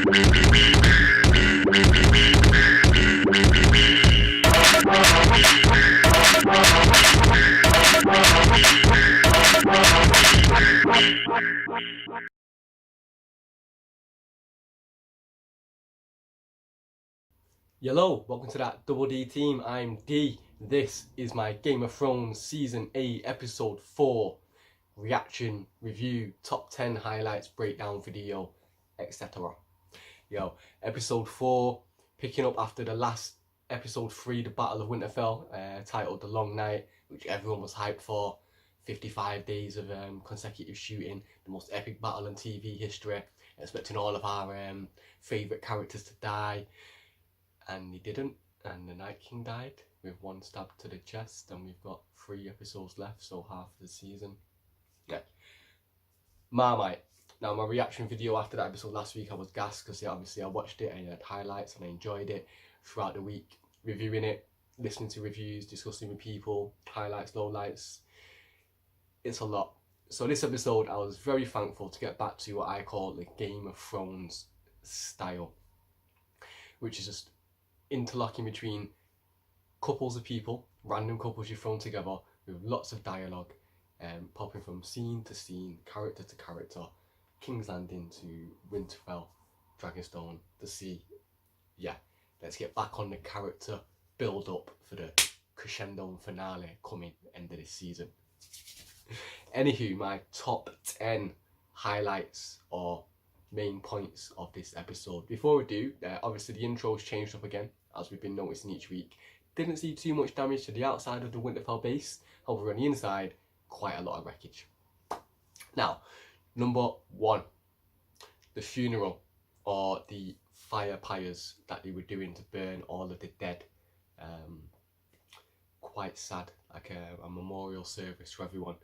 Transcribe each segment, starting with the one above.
Hello, welcome to that Double D team. I'm D. This is my Game of Thrones Season 8, Episode 4 reaction, review, top 10 highlights, breakdown video, etc. Yo, Episode 4, picking up after the last Episode 3, the Battle of Winterfell, titled The Long Night, which everyone was hyped for. 55 days of consecutive shooting, the most epic battle in TV history, expecting all of our favourite characters to die. And he didn't, and the Night King died with one stab to the chest, and we've got 3 episodes left, so half the season. Yeah. Marmite. Now, my reaction video after that episode last week, I was gassed because obviously I watched it and I had highlights and I enjoyed it throughout the week, reviewing it, listening to reviews, discussing with people, highlights, lowlights. It's a lot. So this episode, I was very thankful to get back to what I call the Game of Thrones style, which is just interlocking between couples of people, random couples you've thrown together with lots of dialogue, popping from scene to scene, character to character, King's Landing to Winterfell, Dragonstone, the sea. Yeah, let's get back on the character build up for the crescendo and finale coming end of this season. Anywho, my top 10 highlights or main points of this episode. Before we do, obviously the intro's changed up again, as we've been noticing each week. Didn't see too much damage to the outside of the Winterfell base, however on the inside, quite a lot of wreckage. Now, number 1, the funeral, or the fire pyres that they were doing to burn all of the dead. Quite sad, like a memorial service for everyone,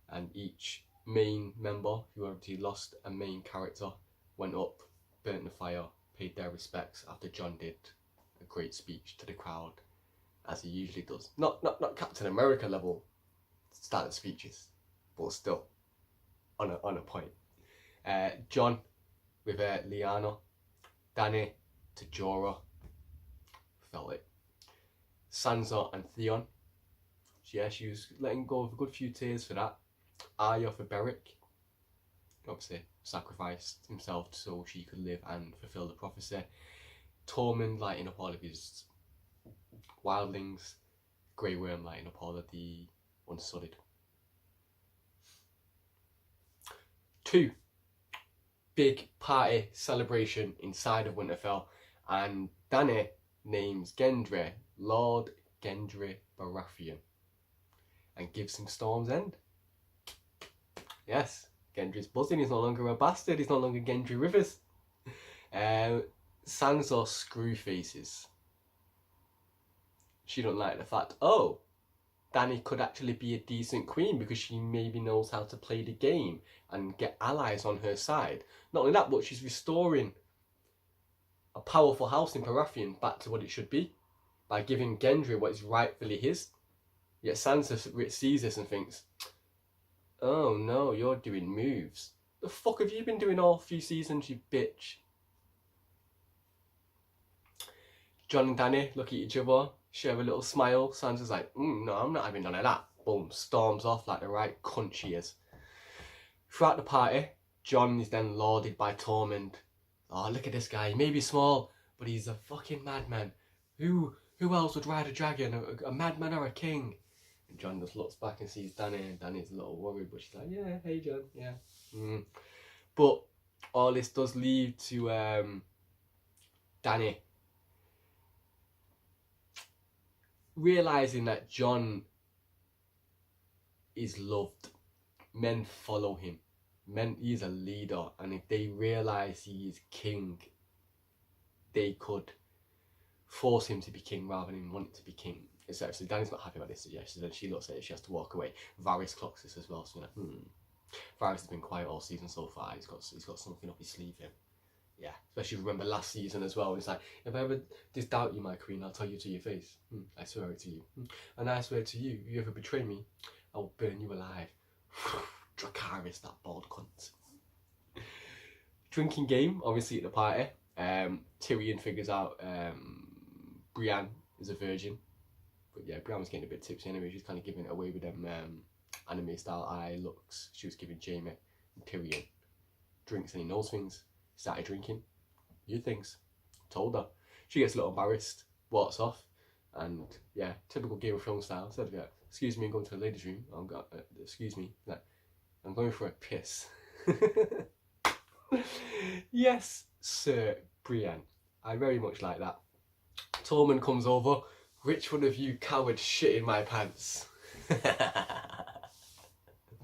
and each main member who already lost a main character went up, burnt the fire, paid their respects after Jon did a great speech to the crowd, as he usually does. Not Captain America level started speeches, but still on a point. Jon with Lyanna, Dany to Jorah, felt it. Sansa and Theon, yeah, she was letting go of a good few tears for that. Arya for Beric, obviously sacrificed himself so she could live and fulfill the prophecy. Tormund lighting up all of his wildlings. Grey Worm lighting up all of the Unsullied. 2, big party celebration inside of Winterfell, and Dany names Gendry Lord Gendry Baratheon and gives him Storm's End. Yes, Gendry's buzzing. He's no longer a bastard. He's no longer Gendry Rivers. Sansa screw faces. She don't like the fact, oh, Dany could actually be a decent queen because she maybe knows how to play the game and get allies on her side. Not only that, but she's restoring a powerful house in Baratheon back to what it should be by giving Gendry what is rightfully his. Yet Sansa sees this and thinks, oh no, you're doing moves. The fuck have you been doing all 3 seasons, you bitch? Jon and Dany look at each other, share a little smile. Sansa's like, no, I'm not having none of that. Boom, storms off like the right cunt she is. Throughout the party, Jon is then lauded by Tormund. Oh, look at this guy. He may be small, but he's a fucking madman. Who else would ride a dragon? A madman or a king? And Jon just looks back and sees Dany, and Dany's a little worried, but she's like, yeah, hey Jon, yeah. But all this does lead to Dany realising that Jon is loved. Men follow him. He's a leader, and if they realise he is king, they could force him to be king rather than want to be king. So Dany's not happy about this suggestion, and she looks at it, she has to walk away. Varys clocks this as well, so you're like, Varys has been quiet all season so far. He's got something up his sleeve here. Yeah, especially remember last season as well. It's like, if I ever doubt you, my queen, I'll tell you to your face. I swear it to you. And I swear to you, if you ever betray me, I will burn you alive. Dracarys, that bald cunt. drinking game, obviously, at the party. Tyrion figures out Brienne is a virgin. But yeah, Brienne was getting a bit tipsy anyway. She's kind of giving it away with them anime style eye looks. She was giving Jaime and Tyrion drinks and he knows things. Started drinking. New things. Told her. She gets a little embarrassed, walks off, and yeah, typical Game of Thrones style. Said, yeah, excuse me, I'm going to the ladies' room. Excuse me, like, I'm going for a piss. Yes, Sir Brienne. I very much like that. Tormund comes over. Which one of you cowards shit in my pants?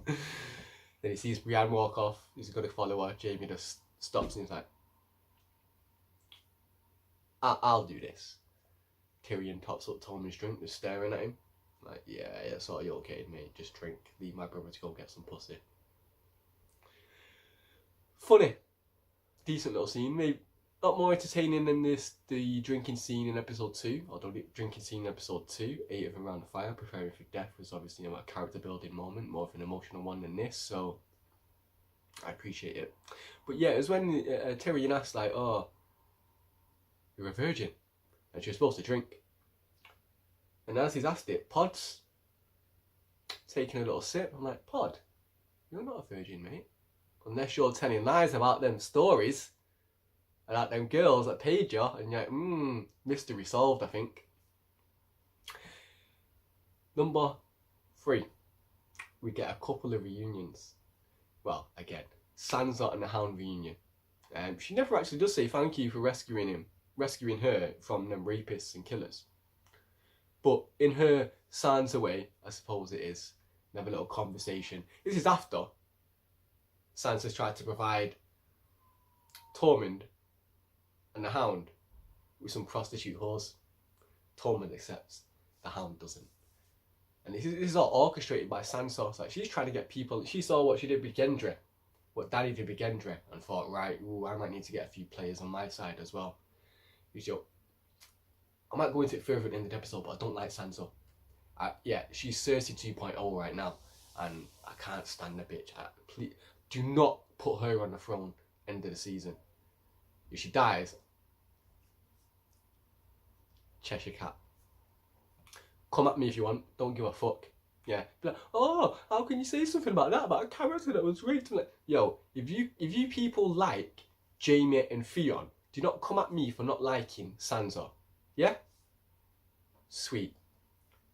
Then he sees Brienne walk off. He's going to follow her. Jaime just stops and he's like, I'll do this. Tyrion tops up Tormund's drink, just staring at him. Like, yeah, it's all you're okay, mate. Just drink. Leave my brother to go get some pussy. Funny. Decent little scene. Maybe not more entertaining than the drinking scene in episode 2. Although the drinking scene in episode 2, 8 of them around the fire, preparing for death, was obviously a character building moment, more of an emotional one than this, so I appreciate it. But yeah, it was when Tyrion asked, like, oh, you're a virgin, and she was supposed to drink. And as he's asked it, Pod's taking a little sip. I'm like, Pod, you're not a virgin, mate. Unless you're telling lies about them stories, about them girls that paid you, and you're like, mystery solved, I think. Number 3, we get a couple of reunions. Well, again, Sansa and the Hound reunion. She never actually does say thank you for rescuing her from them rapists and killers. But in her Sansa way, I suppose it is, they have a little conversation. This is after Sansa's tried to provide Tormund and the Hound with some prostitute whores. Tormund accepts, the Hound doesn't. And this is all orchestrated by Sansa. It's like she's trying to get people. She saw what she did with Gendry, what Daddy did with Gendry, and thought, right, I might need to get a few players on my side as well. I might go into it further at the end of the episode, but I don't like Sansa. Yeah, she's Cersei 2.0 right now, and I can't stand the bitch. Please, do not put her on the throne end of the season. If she dies, Cheshire Cat. Come at me if you want, don't give a fuck. Yeah, be like, oh, how can you say something about that, about a character that was raped? Like, yo, if you people like Jaime and Theon, do not come at me for not liking Sansa. Yeah? Sweet.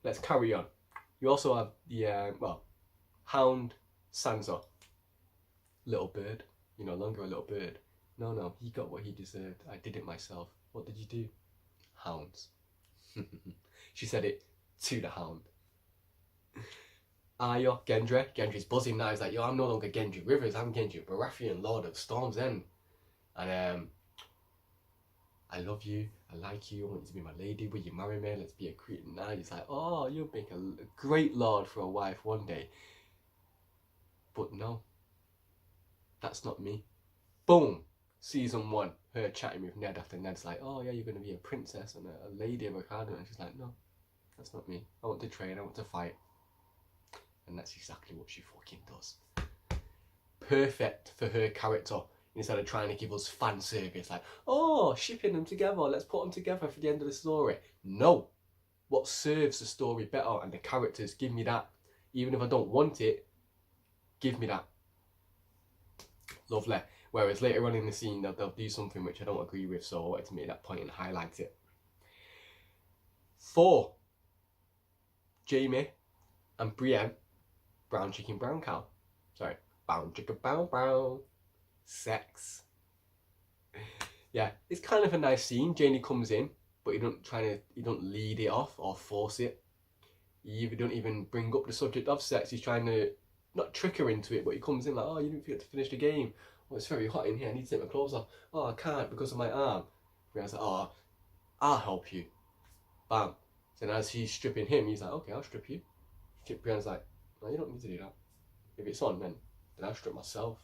Let's carry on. You also have the, Hound, Sansa. Little bird. You're no longer a little bird. No, he got what he deserved. I did it myself. What did you do? Hounds. She said it to the Hound. Yo, Gendry. Gendry's buzzing now. He's like, yo, I'm no longer Gendry Rivers. I'm Gendry Baratheon, Lord of Storm's End. And, I love you, I like you, I want you to be my lady, will you marry me, let's be a Cretan now. He's like, oh, you'll make a great lord for a wife one day. But no, that's not me. Boom, season 1, her chatting with Ned after Ned's like, oh yeah, you're going to be a princess and a lady of Ricardo. And she's like, no, that's not me. I want to train, I want to fight. And that's exactly what she fucking does. Perfect for her character. Instead of trying to give us fan service, like, oh, shipping them together, let's put them together for the end of the story. No. What serves the story better and the characters, give me that. Even if I don't want it, give me that. Lovely. Whereas later on in the scene, they'll do something which I don't agree with, so I wanted to make that point and highlight it. 4. Jaime and Brienne, brown chicken, brown cow. Sorry, brown chicken, brown, brown. Sex. Yeah, it's kind of a nice scene. Jaime comes in, but he don't lead it off or force it. He don't even bring up the subject of sex. He's trying to not trick her into it, but he comes in like, oh, you didn't forget to finish the game. Oh, it's very hot in here. I need to take my clothes off. Oh, I can't because of my arm. Brian's like, oh, I'll help you. Bam. So as he's stripping him, he's like, okay, I'll strip you. Brian's like, no, you don't need to do that. If it's on, then I'll strip myself.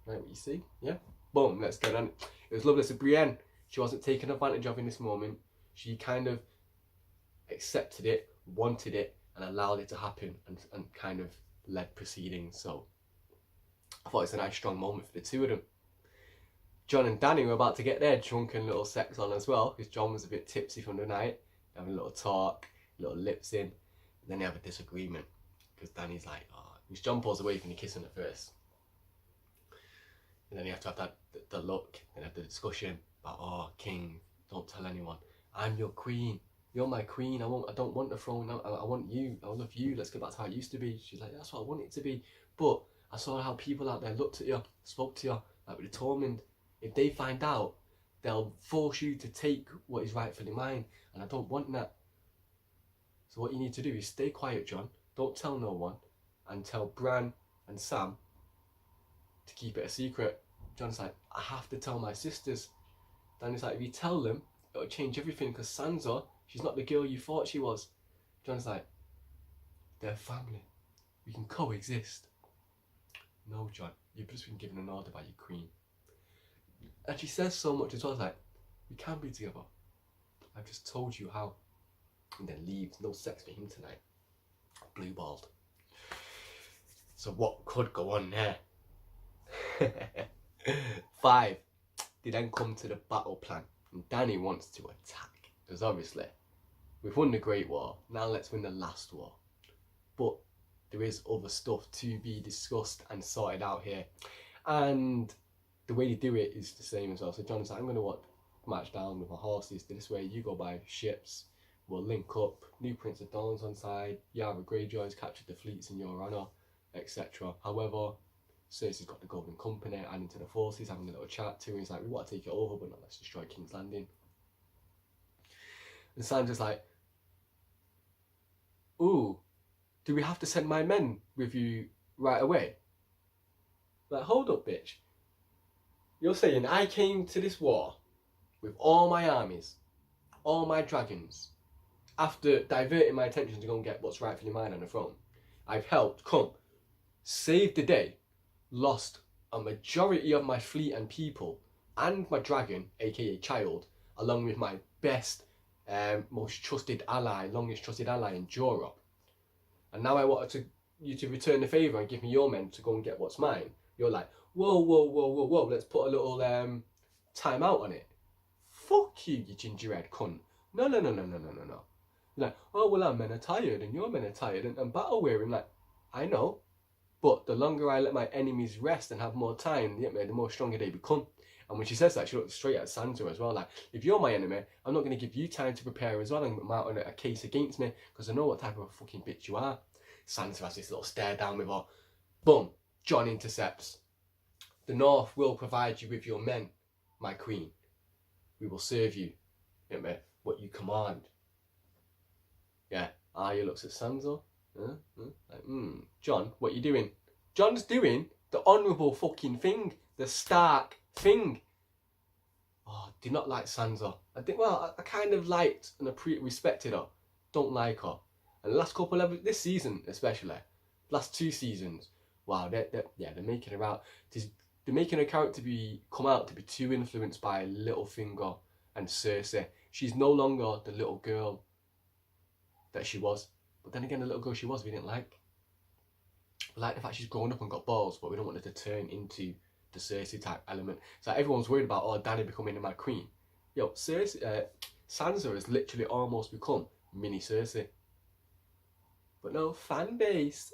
Right, what you see? Yeah? Boom, let's get on. It was lovely. So Brienne, she wasn't taken advantage of in this moment. She kind of accepted it, wanted it, and allowed it to happen and kind of led proceedings. So I thought it's a nice strong moment for the two of them. Jon and Dany were about to get their drunken little sex on as well, because Jon was a bit tipsy from the night, having a little talk, little lips in, and then they have a disagreement, because Dany's like, oh, because Jon pulls away from the kissing at first, and then you have to have the look, and have the discussion about, oh, king, don't tell anyone, I'm your queen, you're my queen, I don't want the throne, I want you, I love you, let's get back to how it used to be. She's like, that's what I want it to be, but I saw how people out there looked at you, spoke to you, like with determined. If they find out, they'll force you to take what is rightfully mine, and I don't want that. So what you need to do is stay quiet, Jon. Don't tell no one, and tell Bran and Sam to keep it a secret. Jon's like, I have to tell my sisters. Danny's like, if you tell them, it'll change everything, because Sansa, she's not the girl you thought she was. Jon's like, they're family. We can coexist. No, Jon, you've just been given an order by your queen. And she says so much as well, like, we can be together. I've just told you how. And then leaves. No sex for him tonight. Blue balled. So what could go on there? 5. They then come to the battle plan. And Dany wants to attack. Because obviously, we've won the Great War. Now let's win the last war. But there is other stuff to be discussed and sorted out here. And the way they do it is the same as well. So Jon's like, I'm going to march down with my horses this way, you go by ships, we'll link up, new Prince of Dawn's on side, Yara Greyjoy's captured the fleets in your honour, etc. However, Cersei's got the Golden Company adding to the forces, having a little chat too, and he's like, we want to take it over, but not let's destroy King's Landing. And Sansa's like, ooh, do we have to send my men with you right away? Like, hold up, bitch. You're saying I came to this war with all my armies, all my dragons, after diverting my attention to go and get what's rightfully mine on the throne. I've helped come, saved the day, lost a majority of my fleet and people, and my dragon, aka child, along with my best, most trusted ally, longest trusted ally in Jorah. And now I wanted you to return the favour and give me your men to go and get what's mine. You're like, whoa, let's put a little time out on it. Fuck you, you gingerhead cunt. No. You're like, oh, well, our men are tired and your men are tired and battle weary. I'm like, I know, but the longer I let my enemies rest and have more time, the more stronger they become. And when she says that, she looks straight at Sansa as well. Like, if you're my enemy, I'm not going to give you time to prepare as well and mount on a case against me, because I know what type of a fucking bitch you are. Sansa has this little stare down with her. Boom, Jon intercepts. The North will provide you with your men, my queen. We will serve you, what you command. Yeah, Arya looks at Sansa. Like, Jon, what you doing? Jon's doing the honourable fucking thing, the Stark thing. Oh, do not like Sansa. I kind of liked and respected her. Don't like her. And the last couple of this season, especially, last 2 seasons, wow, they're making her out. They're making her character come out to be too influenced by Littlefinger and Cersei. She's no longer the little girl that she was. But then again, the little girl she was, we didn't like. We like the fact she's grown up and got balls, but we don't want her to turn into the Cersei type element. So everyone's worried about, oh, Dany becoming the Mad Queen. Yo, Sansa has literally almost become mini Cersei. But no, fan base.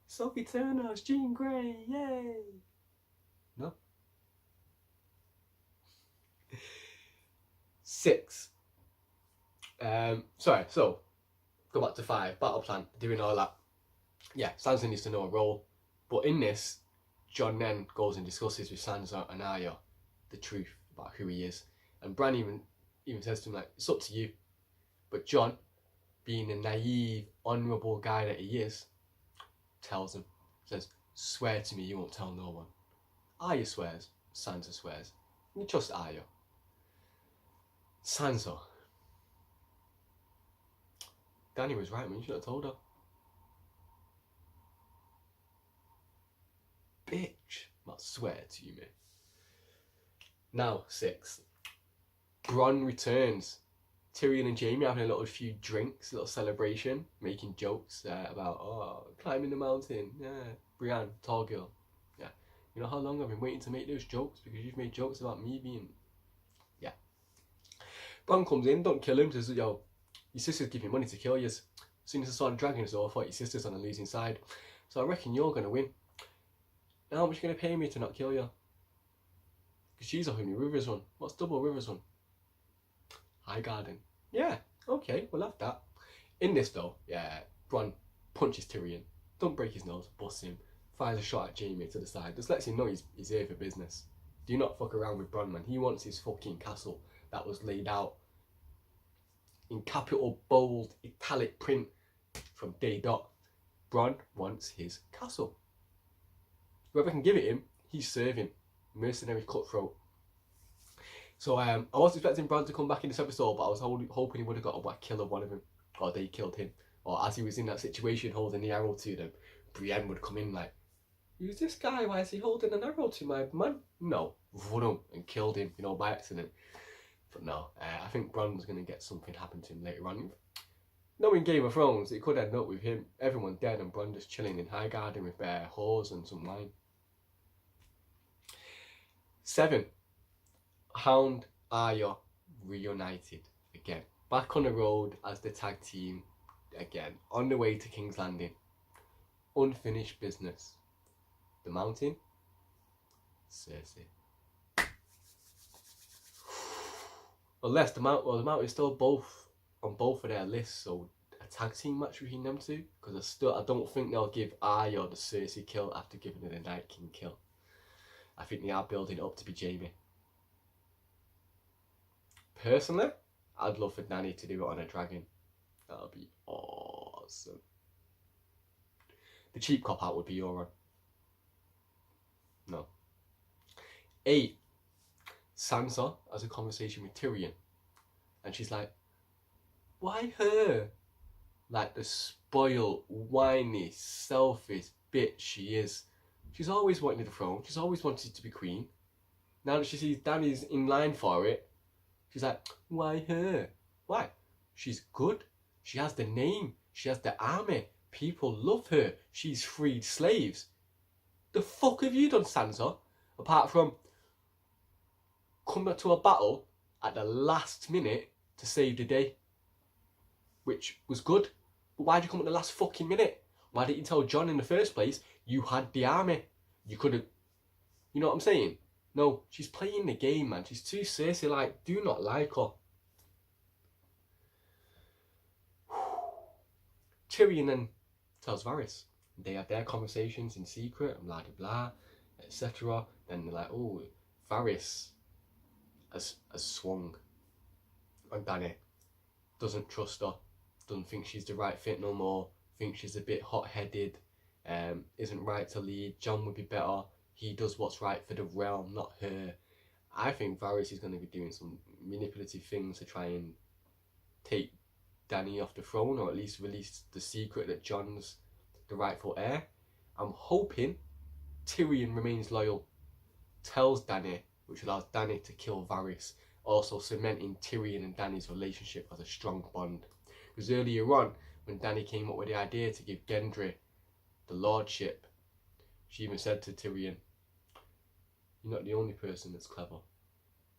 Sophie Turner's Jean Grey, yay! No. 6. So go back to 5. Battle plan, doing all that. Yeah, Sansa needs to know a role, but in this, Jon then goes and discusses with Sansa and Arya the truth about who he is, and Bran even says to him, like, it's up to you. But Jon, being the naive, honourable guy that he is, tells him, says, swear to me you won't tell no one. Arya swears, Sansa swears. You trust Arya. Sansa. Dany was right, man, you should have told her. Bitch, I swear to you, mate. Now, 6. Bronn returns. Tyrion and Jaime having a few drinks, a little celebration, making jokes about, climbing the mountain, yeah, Brienne, tall girl, yeah, You know how long I've been waiting to make those jokes because you've made jokes about me being, yeah. Bron comes in, don't kill him, says, yo, your sister's giving you money to kill you. As soon as I saw the dragon, so I thought your sister's on the losing side. So I reckon you're going to win. Now how much are you going to pay me to not kill you? Because she's offering me Rivers Run. What's double Rivers Run? High Garden. Yeah, okay, we'll have that. In this though, yeah, Bron punches Tyrion. Don't break his nose, busts him. Fires a shot at Jaime to the side. Just lets him know he's here for business. Do not fuck around with Bron, man. He wants his fucking castle that was laid out in capital, bold, italic print from day dot. Bron wants his castle. Whoever can give it him, he's serving. Mercenary cutthroat. So I was expecting Bron to come back in this episode, but I was hoping he would have got a kill of one of them. Or they killed him. Or as he was in that situation holding the arrow to them, Brienne would come in like, who's this guy? Why is he holding an arrow to my man? No. Vroom, and killed him, you know, by accident. But no, I think Bron was going to get something happen to him later on. Knowing Game of Thrones, it could end up with him, everyone dead, and Bron just chilling in High Garden with whores and some wine. 7. Hound Arya reunited again. Back on the road as the tag team again. On the way to King's Landing. Unfinished business. The Mountain. Cersei. Unless the Mountain is still on both of their lists, so a tag team match between them two. Because I don't think they'll give Arya the Cersei kill after giving her the Night King kill. I think they are building it up to be Jaime. Personally, I'd love for Dany to do it on a dragon. That would be awesome. The cheap cop out would be Euron. No. 8. Sansa has a conversation with Tyrion. And she's like, why her? Like the spoiled, whiny, selfish bitch she is. She's always wanted the throne. She's always wanted to be queen. Now that she sees Dany's in line for it, she's like, why her? Why? She's good. She has the name. She has the army. People love her. She's freed slaves. The fuck have you done, Sansa? Apart from come to a battle at the last minute to save the day. Which was good. But why'd you come at the last fucking minute? Why didn't you tell Jon in the first place you had the army? You could have... You know what I'm saying? No, she's playing the game, man. She's too Cersei-like. Do not like her. Tyrion then tells Varys. They have their conversations in secret and blah, blah, blah, etc. Then they're like, oh, Varys has swung on Dany. Doesn't trust her. Doesn't think she's the right fit no more. Thinks she's a bit hot-headed. Isn't right to lead. Jon would be better. He does what's right for the realm, not her. I think Varys is going to be doing some manipulative things to try and take Dany off the throne, or at least release the secret that Jon's the rightful heir. I'm hoping Tyrion remains loyal, tells Dany, which allows Dany to kill Varys, also cementing Tyrion and Dany's relationship as a strong bond. Because earlier on, when Dany came up with the idea to give Gendry the lordship, she even said to Tyrion, you're not the only person that's clever.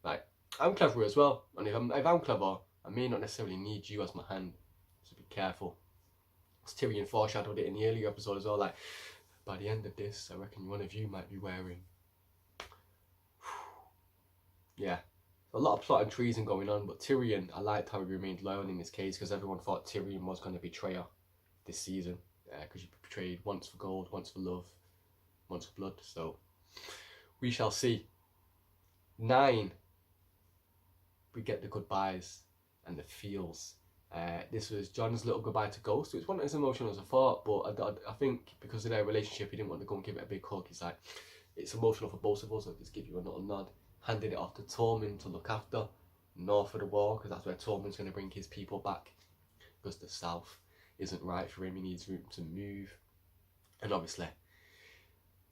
Like, I'm clever as well, and if I'm clever, I may not necessarily need you as my hand, so be careful. As Tyrion foreshadowed it in the earlier episode as well, like, by the end of this, I reckon one of you might be wearing. Yeah, a lot of plot and treason going on, but Tyrion, I liked how he remained loyal in this case, because everyone thought Tyrion was going to betray her this season, because he betrayed once for gold, once for love, once for blood, so we shall see. 9, we get the goodbyes and the feels. This was Jon's little goodbye to Ghost. It was not as emotional as I thought, but I think because of their relationship, he didn't want to go and give it a big hug. He's like, it's emotional for both of us, I'll just give you a little nod. Handed it off to Tormund to look after, north of the wall, because that's where Tormund's going to bring his people back, because the south isn't right for him, he needs room to move. And obviously,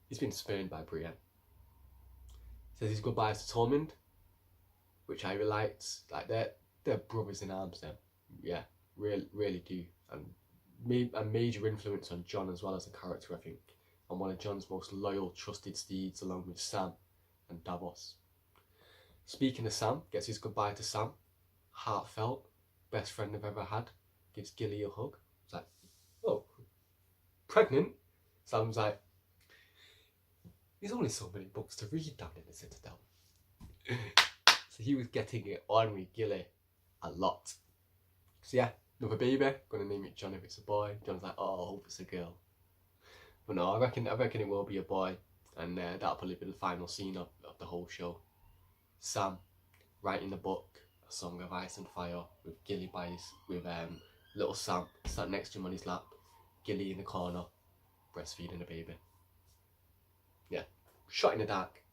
he's been spurned by Brienne. Says his goodbyes to Tormund, which I really liked. Like, they're brothers in arms, them. Yeah, really do. And a major influence on Jon as well as a character, I think. on one of Jon's most loyal, trusted steeds, along with Sam and Davos. Speaking of Sam, gets his goodbye to Sam, heartfelt, best friend I've ever had, gives Gilly a hug. It's like, oh, pregnant? Sam's like, there's only so many books to read down in the Citadel. So he was getting it on with Gilly a lot. So yeah, another baby, gonna name it John if it's a boy. John's like, oh, I hope it's a girl. But no, I reckon it will be a boy, and that'll probably be the final scene of the whole show. Sam writing the book, A Song of Ice and Fire, with Gilly with little Sam sat next to him on his lap, Gilly in the corner, breastfeeding a baby. Yeah, shot in the dark.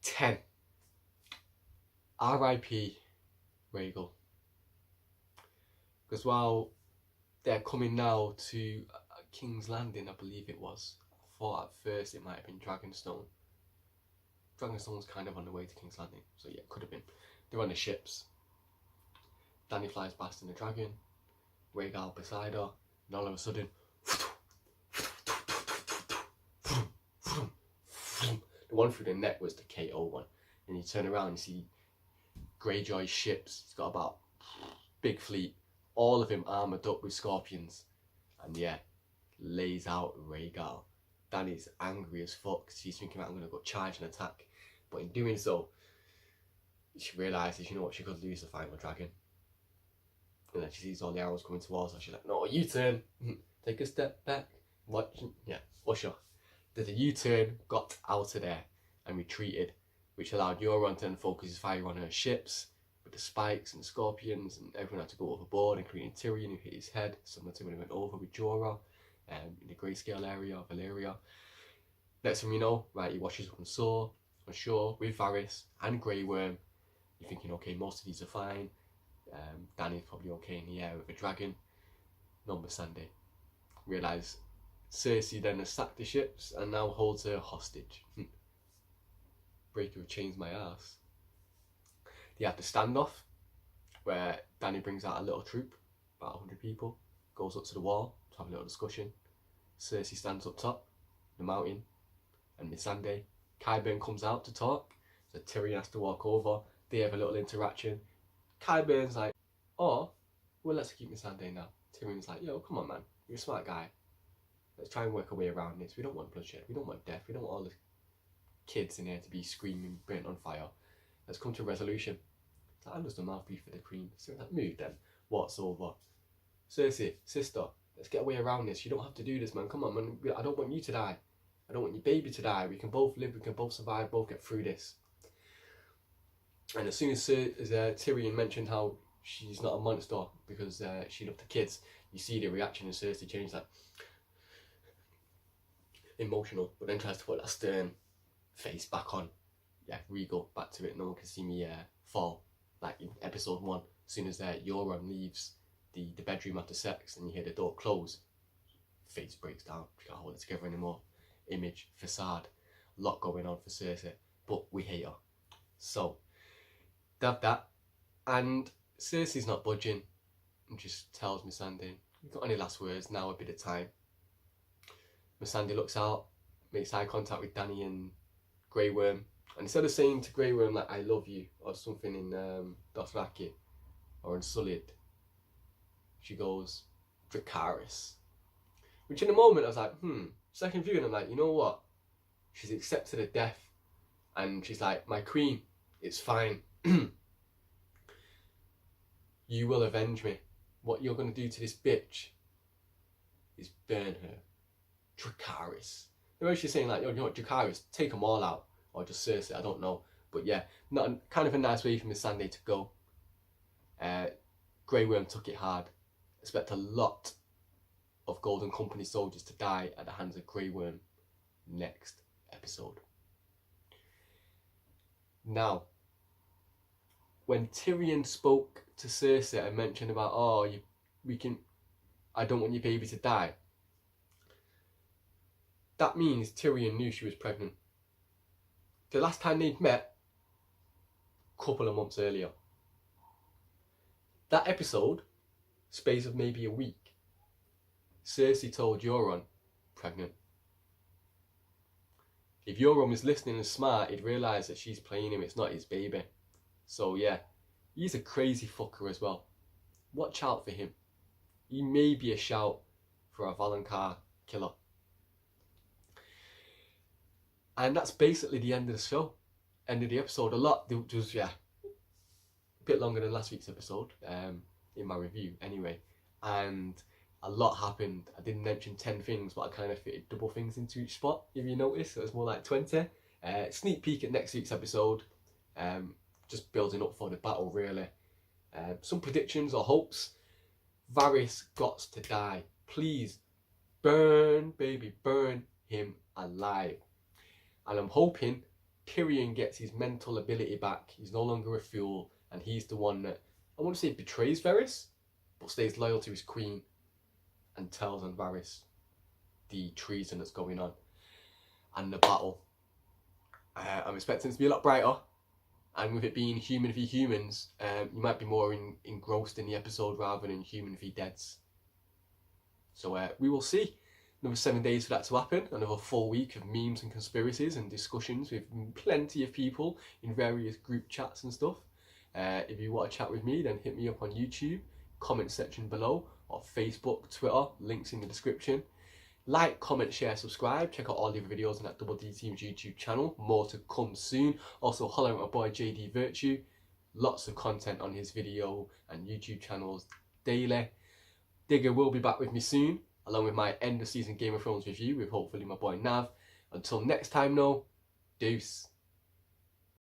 10. R.I.P. Rhaegal. Because while they're coming now to King's Landing, I believe it was, I thought at first it might have been Dragonstone. Dragonstone's kind of on the way to King's Landing, so yeah, it could have been. They're on the ships. Dany flies past in the dragon, Rhaegal beside her, and all of a sudden, the one through the neck was the KO one. And you turn around and you see Greyjoy's ships. He's got about big fleet, all of him armoured up with scorpions. And yeah, lays out Rhaegal. Dany's angry as fuck. She's thinking, I'm going to go charge and attack. But in doing so, she realises, you know what, she could lose the final dragon. And then she sees all the arrows coming towards her. She's like, no, U-turn. Take a step back. Watch. Yeah, Usher. Did a U-turn, got out of there and retreated, which allowed Euron to then focus his fire on her ships with the spikes and the scorpions, and everyone had to go overboard, including Tyrion, who hit his head, similar to when he went over with Jorah in the Greyscale area of Valyria. Next thing you know, right, he washes up on shore with Varys and Grey Worm. You're thinking, okay, most of these are fine. Dany's probably okay in the air with a dragon. No, Missandei. Realise Cersei then has sacked the ships and now holds her hostage. Breaker of chains my ass. They have the standoff where Dany brings out a little troop, about 100 people, goes up to the wall to have a little discussion. Cersei stands up top, the mountain, and Missandei. Qyburn comes out to talk, so Tyrion has to walk over. They have a little interaction. Qyburn's like, oh, well, let's keep Missandei now. Tyrion's like, yo, come on, man, you're a smart guy. Let's try and work our way around this. We don't want bloodshed. We don't want death. We don't want all the kids in here to be screaming, burnt on fire. Let's come to a resolution. It's like, I'm just a mouthpiece for the queen. So like, move then. What's over? Cersei, sister, let's get a way around this. You don't have to do this, man. Come on, man. I don't want you to die. I don't want your baby to die. We can both live. We can both survive. Both get through this. And as soon as Tyrion mentioned how she's not a monster because she loved the kids, you see the reaction in Cersei change, that emotional, but then tries to put that stern face back on. Yeah, Rhaegal, back to it. No one can see me fall. Like in episode 1, as soon as Euron leaves the bedroom after sex and you hear the door close, face breaks down. She can't hold it together anymore. Image, facade, a lot going on for Cersei, but we hate her. So, they have that, and Cersei's not budging and just tells Missandei, you got any last words? Now would be the time. Missandei looks out, makes eye contact with Dany and Grey Worm, and instead of saying to Grey Worm like I love you or something in Dothraki or in Sullied, she goes Dracarys, which in the moment I was like, second viewing I'm like, you know what, she's accepted a death, and she's like, my queen, it's fine. You will avenge me. What you're going to do to this bitch is burn her. Dracarys. The way she's saying like, you know what, Dracarys, take them all out. Or just Cersei, I don't know. But yeah, kind of a nice way for Missandei to go. Grey Worm took it hard. Expect a lot of Golden Company soldiers to die at the hands of Grey Worm next episode. Now, when Tyrion spoke to Cersei and mentioned about, I don't want your baby to die, that means Tyrion knew she was pregnant. The last time they'd met, a couple of months earlier. That episode, space of maybe a week, Cersei told Euron pregnant. If Yoram is listening and smart, he'd realise that she's playing him, it's not his baby. So yeah, he's a crazy fucker as well. Watch out for him. He may be a shout for a Valonqar killer. And that's basically the end of the show. End of the episode. A lot, just, yeah, a bit longer than last week's episode, in my review anyway. And a lot happened. I didn't mention 10 things, but I kind of fitted double things into each spot, if you notice. So it's more like 20. Sneak peek at next week's episode. Just building up for the battle, really. Some predictions or hopes. Varys got to die. Please, burn, baby, burn him alive. And I'm hoping Tyrion gets his mental ability back. He's no longer a fool, and he's the one that, I want to say betrays Varys, but stays loyal to his queen and tells on Varys the treason that's going on and the battle. I'm expecting it to be a lot brighter, and with it being human v humans, you might be more engrossed in the episode rather than human v deads. So we will see. Another 7 days for that to happen. Another full week of memes and conspiracies and discussions with plenty of people in various group chats and stuff. If you want to chat with me, then hit me up on YouTube, comment section below, or Facebook, Twitter, links in the description. Like, comment, share, subscribe. Check out all the other videos on that DoubleDTeam's YouTube channel. More to come soon. Also, holler at my boy JD Virtue. Lots of content on his video and YouTube channels daily. DIGA will be back with me soon, along with my end of season Game of Thrones review with hopefully my boy Nav. Until next time, no, deuce.